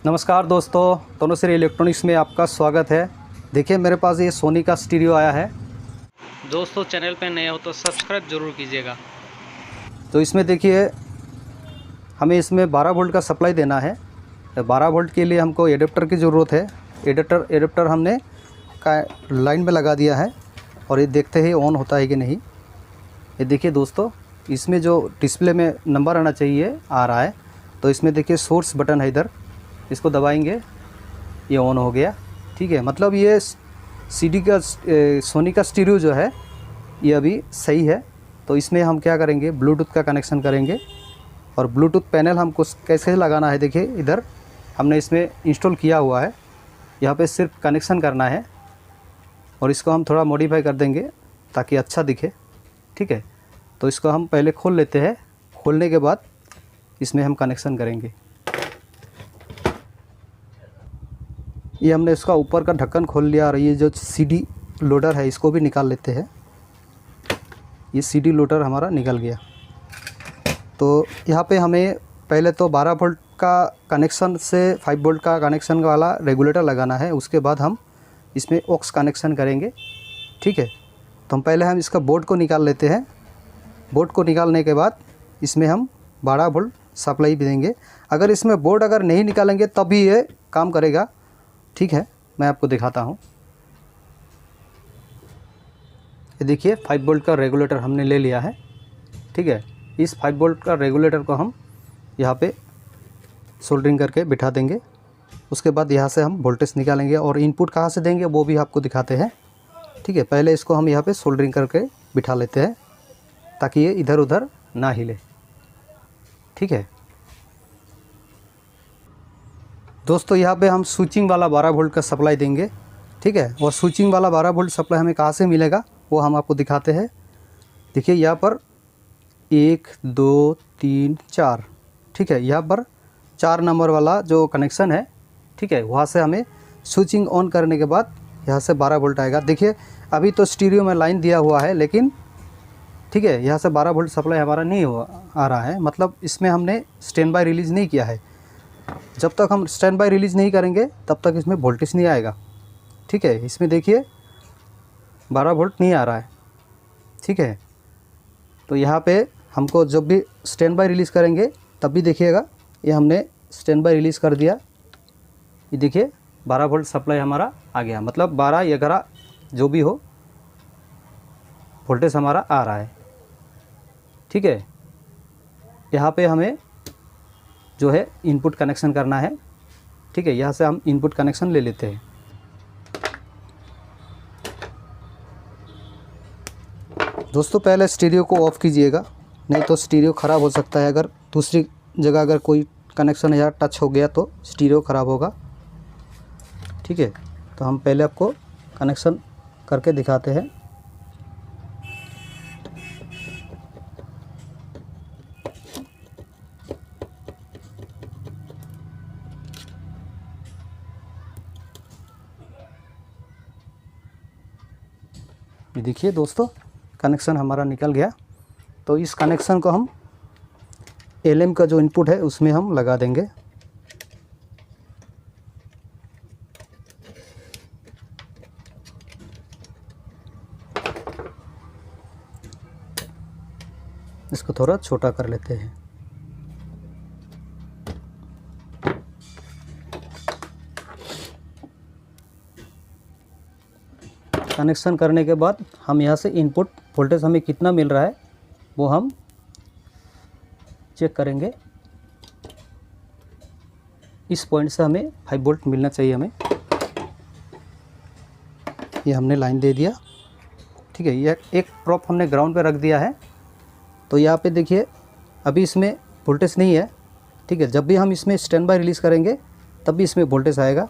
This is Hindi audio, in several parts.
नमस्कार दोस्तों, तनुश्री इलेक्ट्रॉनिक्स में आपका स्वागत है। देखिए मेरे पास ये सोनी का स्टीरियो आया है। दोस्तों चैनल पे नए हो तो सब्सक्राइब जरूर कीजिएगा। तो इसमें देखिए हमें इसमें 12 वोल्ट का सप्लाई देना है। 12 वोल्ट के लिए हमको एडेप्टर की ज़रूरत है। एडेप्टर हमने लाइन में लगा दिया है और ये देखते ही ऑन होता है कि नहीं। ये देखिए दोस्तों, इसमें जो डिस्प्ले में नंबर आना चाहिए आ रहा है। तो इसमें देखिए सोर्स बटन है, इधर इसको दबाएंगे, ये ऑन हो गया। ठीक है, मतलब ये सीडी का सोनी का स्टीरियो जो है ये अभी सही है। तो इसमें हम क्या करेंगे, ब्लूटूथ का कनेक्शन करेंगे। और ब्लूटूथ पैनल हमको कैसे लगाना है, देखिए इधर हमने इसमें इंस्टॉल किया हुआ है। यहाँ पे सिर्फ कनेक्शन करना है और इसको हम थोड़ा मॉडिफाई कर देंगे ताकि अच्छा दिखे। ठीक है, तो इसको हम पहले खोल लेते हैं। खोलने के बाद इसमें हम कनेक्शन करेंगे। ये हमने इसका ऊपर का ढक्कन खोल लिया और ये जो सीडी लोडर है इसको भी निकाल लेते हैं। ये सीडी लोडर हमारा निकल गया। तो यहाँ पे हमें पहले तो 12 वोल्ट का कनेक्शन से 5 वोल्ट का कनेक्शन वाला रेगुलेटर लगाना है। उसके बाद हम इसमें ऑक्स कनेक्शन करेंगे। ठीक है, तो हम इसका बोर्ड को निकाल लेते हैं। बोर्ड को निकालने के बाद इसमें हम 12 वोल्ट सप्लाई भी देंगे। अगर इसमें बोर्ड अगर नहीं निकालेंगे तब भी ये काम करेगा। ठीक है, मैं आपको दिखाता हूँ। ये देखिए 5 वोल्ट का रेगुलेटर हमने ले लिया है। ठीक है, इस 5 वोल्ट का रेगुलेटर को हम यहाँ पे सोल्डरिंग करके बिठा देंगे। उसके बाद यहाँ से हम वोल्टेज निकालेंगे और इनपुट कहाँ से देंगे वो भी आपको दिखाते हैं। ठीक है, पहले इसको हम यहाँ पे सोल्डरिंग करके बिठा लेते हैं ताकि ये इधर उधर ना हिले। ठीक है दोस्तों, यहाँ पे हम स्विचिंग वाला 12 वोल्ट का सप्लाई देंगे। ठीक है, और स्विचिंग वाला 12 वोल्ट सप्लाई हमें कहाँ से मिलेगा वो हम आपको दिखाते हैं। देखिए यहाँ पर 1 2 3 4। ठीक है, यहाँ पर 4 नंबर वाला जो कनेक्शन है, ठीक है, वहाँ से हमें स्विचिंग ऑन करने के बाद यहाँ से 12 वोल्ट आएगा। देखिए अभी तो स्टीरियो में लाइन दिया हुआ है, लेकिन ठीक है यहाँ से 12 वोल्ट सप्लाई हमारा नहीं आ रहा है। मतलब इसमें हमने स्टैंड बाय रिलीज़ नहीं किया है। जब तक हम स्टैंड बाय रिलीज़ नहीं करेंगे तब तक इसमें वोल्टेज नहीं आएगा। ठीक है, इसमें देखिए 12 वोल्ट नहीं आ रहा है। ठीक है, तो यहाँ पे हमको जब भी स्टैंड बाय रिलीज़ करेंगे तब भी देखिएगा ये हमने स्टैंड बाय रिलीज़ कर दिया। ये देखिए 12 वोल्ट सप्लाई हमारा आ गया। मतलब 12 11 जो भी हो वोल्टेज हमारा आ रहा है। ठीक है, यहाँ पे हमें जो है इनपुट कनेक्शन करना है। ठीक है, यहाँ से हम इनपुट कनेक्शन ले लेते हैं। दोस्तों पहले स्टीरियो को ऑफ़ कीजिएगा, नहीं तो स्टीरियो ख़राब हो सकता है। अगर दूसरी जगह अगर कोई कनेक्शन या टच हो गया तो स्टीरियो ख़राब होगा। ठीक है, तो हम पहले आपको कनेक्शन करके दिखाते हैं। ये देखिए दोस्तों, कनेक्शन हमारा निकल गया। तो इस कनेक्शन को हम एलएम का जो इनपुट है उसमें हम लगा देंगे। इसको थोड़ा छोटा कर लेते हैं। कनेक्शन करने के बाद हम यहाँ से इनपुट वोल्टेज हमें कितना मिल रहा है वो हम चेक करेंगे। इस पॉइंट से हमें 5 वोल्ट मिलना चाहिए हमें। ये हमने लाइन दे दिया। ठीक है, यह एक प्रॉप हमने ग्राउंड पे रख दिया है। तो यहाँ पे देखिए अभी इसमें वोल्टेज नहीं है। ठीक है, जब भी हम इसमें स्टैंड बाय रिलीज़ करेंगे तब भी इसमें वोल्टेज आएगा।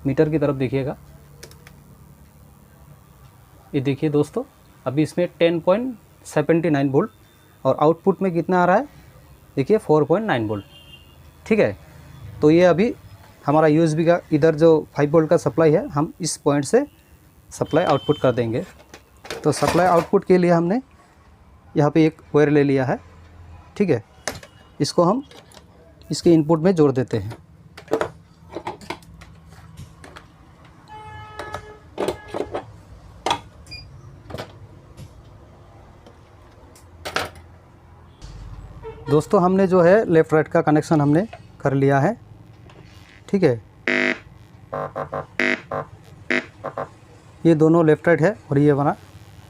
मीटर की तरफ देखिएगा, ये देखिए दोस्तों अभी इसमें 10.79 वोल्ट और आउटपुट में कितना आ रहा है, देखिए 4.9 वोल्ट। ठीक है, तो ये अभी हमारा यूएसबी का इधर जो 5 वोल्ट का सप्लाई है हम इस पॉइंट से सप्लाई आउटपुट कर देंगे। तो सप्लाई आउटपुट के लिए हमने यहाँ पे एक वायर ले लिया है। ठीक है, इसको हम इसके इनपुट में जोड़ देते हैं। दोस्तों हमने जो है लेफ़्ट राइट का कनेक्शन हमने कर लिया है, ठीक है। ये दोनों लेफ़्ट राइट है और ये हमारा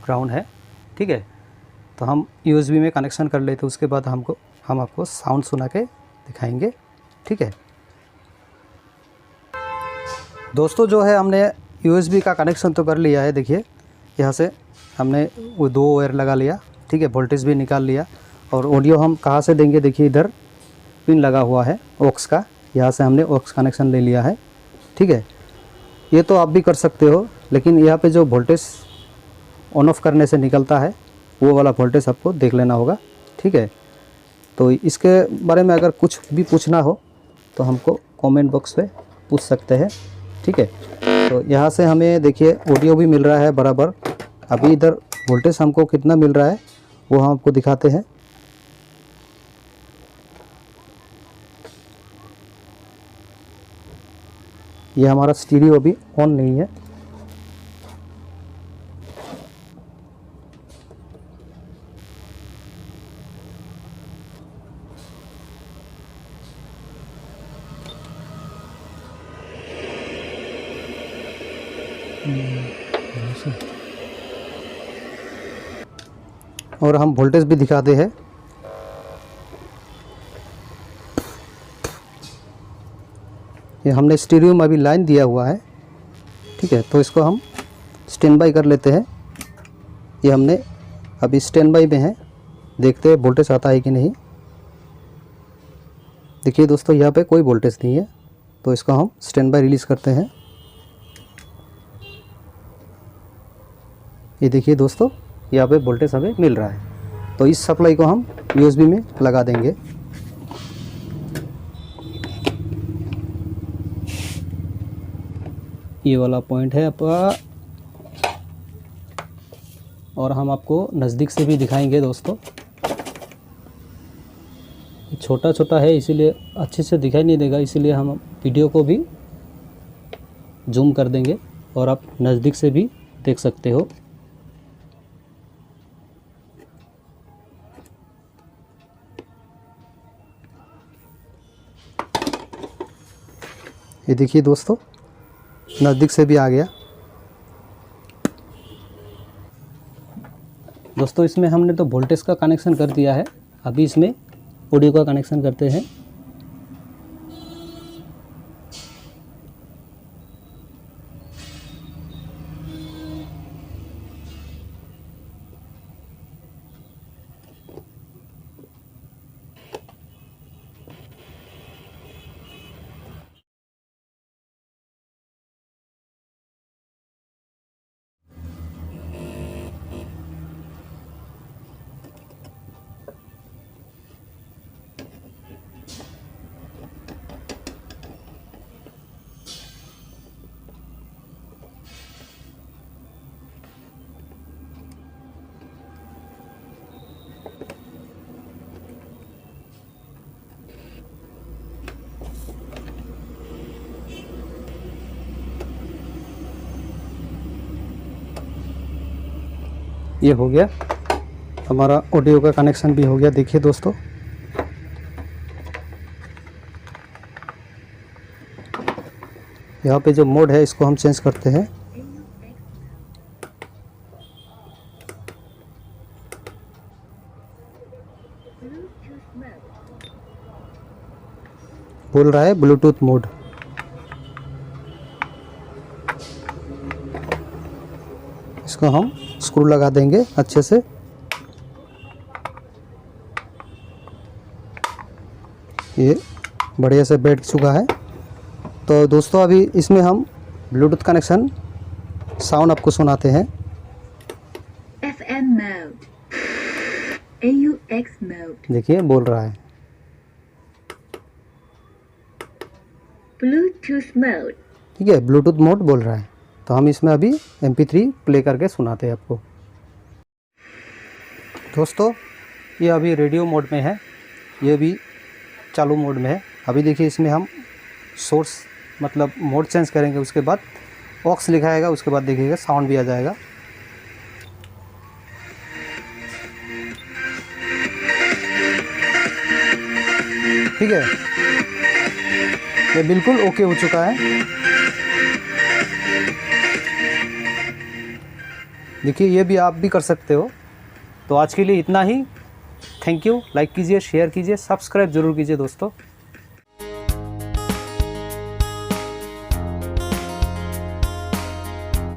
ग्राउंड है, ठीक है। तो हम यूएसबी में कनेक्शन कर लेते, उसके बाद हम आपको साउंड सुना के दिखाएंगे, ठीक है। दोस्तों जो है हमने यूएसबी का कनेक्शन तो कर लिया है। देखिए यहाँ से हमने वो 2 वायर लगा लिया, ठीक है। वोल्टेज भी निकाल लिया और ऑडियो हम कहाँ से देंगे, देखिए इधर पिन लगा हुआ है ऑक्स का, यहाँ से हमने ऑक्स कनेक्शन ले लिया है, ठीक है। ये तो आप भी कर सकते हो, लेकिन यहाँ पे जो वोल्टेज ऑन ऑफ करने से निकलता है वो वाला वोल्टेज आपको देख लेना होगा, ठीक है। तो इसके बारे में अगर कुछ भी पूछना हो तो हमको कमेंट बॉक्स पे पूछ सकते हैं, ठीक है। तो यहाँ से हमें देखिए ऑडियो भी मिल रहा है बराबर। अभी इधर वोल्टेज हमको कितना मिल रहा है वो हम आपको दिखाते हैं। ये हमारा स्टीरियो अभी ऑन नहीं है। और हम वोल्टेज भी दिखाते हैं। ये हमने स्टीरियो में अभी लाइन दिया हुआ है, ठीक है। तो इसको हम स्टैंड बाई कर लेते हैं। ये हमने अभी स्टैंड बाई में है, देखते हैं वोल्टेज आता है कि नहीं। देखिए दोस्तों यहाँ पे कोई वोल्टेज नहीं है, तो इसको हम स्टैंड बाई रिलीज़ करते हैं। ये देखिए दोस्तों यहाँ पे वोल्टेज हमें मिल रहा है। तो इस सप्लाई को हम यूएसबी में लगा देंगे। ये वाला पॉइंट है आपका, और हम आपको नज़दीक से भी दिखाएंगे दोस्तों। छोटा छोटा है इसीलिए अच्छे से दिखाई नहीं देगा, इसीलिए हम वीडियो को भी जूम कर देंगे और आप नज़दीक से भी देख सकते हो। ये देखिए दोस्तों नज़दीक से भी आ गया। दोस्तों इसमें हमने तो वोल्टेज का कनेक्शन कर दिया है, अभी इसमें ऑडियो का कनेक्शन करते हैं। ये हो गया हमारा ऑडियो का कनेक्शन भी हो गया। देखिए दोस्तों यहाँ पे जो मोड है इसको हम चेंज करते हैं। बोल रहा है ब्लूटूथ मोड। इसको हम स्क्रू लगा देंगे अच्छे से। ये बढ़िया से बैठ चुका है। तो दोस्तों अभी इसमें हम ब्लूटूथ कनेक्शन साउंड आपको सुनाते हैं। FM mode, AUX mode, देखिए बोल रहा है। Bluetooth mode, ठीक है ब्लूटूथ मोड बोल रहा है। तो हम इसमें अभी MP3 प्ले करके सुनाते हैं आपको। दोस्तों ये अभी रेडियो मोड में है, ये भी चालू मोड में है। अभी देखिए इसमें हम सोर्स मतलब मोड चेंज करेंगे, उसके बाद ऑक्स लिखा आएगा, उसके बाद देखिएगा साउंड भी आ जाएगा। ठीक है, ये बिल्कुल ओके हो चुका है। देखिए ये भी आप भी कर सकते हो। तो आज के लिए इतना ही। Thank you. लाइक कीजिए, शेयर कीजिए, सब्सक्राइब जरूर कीजिए दोस्तों।